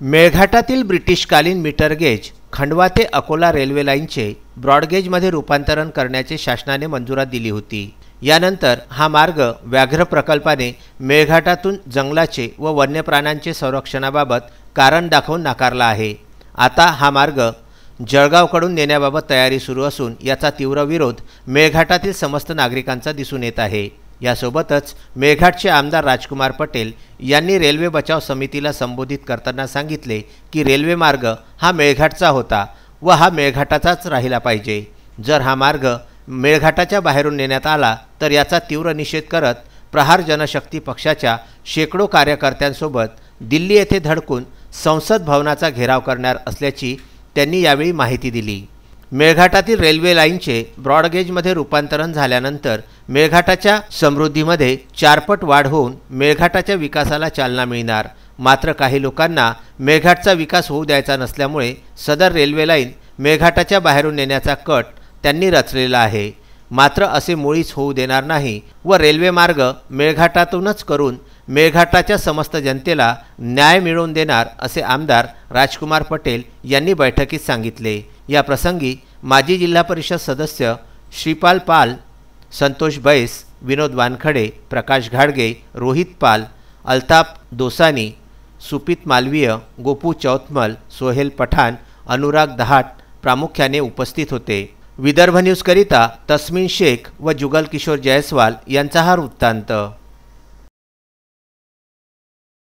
मेळघाटातील ब्रिटिशकालीन metre gauge Khandwa ते Akola railway लाईनचे ब्रॉडगेजमध्ये रूपांतरण करण्याचे शासनाने मंजुरात दिली होती। यानंतर हा मार्ग व्याघ्र प्रकल्पाने मेळघाटातून जंगलाचे व वन्य प्राण्यांचे संरक्षणाबाबत कारण दाखवून नाकारला आहे। आता हा मार्ग जळगावकडून नेण्याबाबत तयारी सुरू असून याचा तीव्र विरोध मेळघाटातील समस्त नागरिकांचा दिसून येत आहे। यासोबतच मेळघाटचे आमदार राजकुमार पटेल यांनी रेल्वे बचाव समितीला संबोधित करताना सांगितले की रेल्वे मार्ग हा मेळघाटचा होता व हा मेळघाटाचाच राहिला पाहिजे। जर हा मार्ग मेळघाटाच्या बाहेरून नेण्यात आला तर याचा तीव्र निषेध करत प्रहार जनशक्ती पक्षाच्या शेकडो कार्यकर्त्यांसोबत दिल्ली येथे धडकून संसद भवनाचा घेराव करणार असल्याची त्यांनी यावेळी माहिती दिली। मेळघाटातील रेल्वे लाईनचे ब्रॉडगेजमध्ये रूपांतरण झाल्यानंतर मेळघाटाच्या समृद्धीमध्ये चारपट वाढ होऊन मेळघाटाच्या विकासाला चालना मिळणार। मात्र काही लोकांना मेळघाटचा विकास होऊ द्यायचा नसल्यामुळे सदर रेल्वे लाईन मेळघाटाच्या बाहेरून नेण्याचा कट त्यांनी रचलेला आहे। मात्र असे मुळीच होऊ देणार नाही व रेल्वे मार्ग मेळघाटातूनच करून मेळघाटाच्या समस्त जनतेला न्याय मिळवून देणार असे आमदार राजकुमार पटेल यांनी बैठकीत सांगितले। या प्रसंगी माजी जिल्हा परिषद सदस्य श्रीपाल पाल, संतोष बैस, विनोद वानखडे, प्रकाश घाडगे, रोहित पाल, अल्ताफ दोसानी, सुपीत मालवीय, गोपू चौतमल, सोहेल पठाण, अनुराग दहाट प्रामुख्याने उपस्थित होते। विदर्भ न्यूज करिता तस्मीन शेख व जुगल किशोर जयस्वाल यांचा हा वृत्तांत।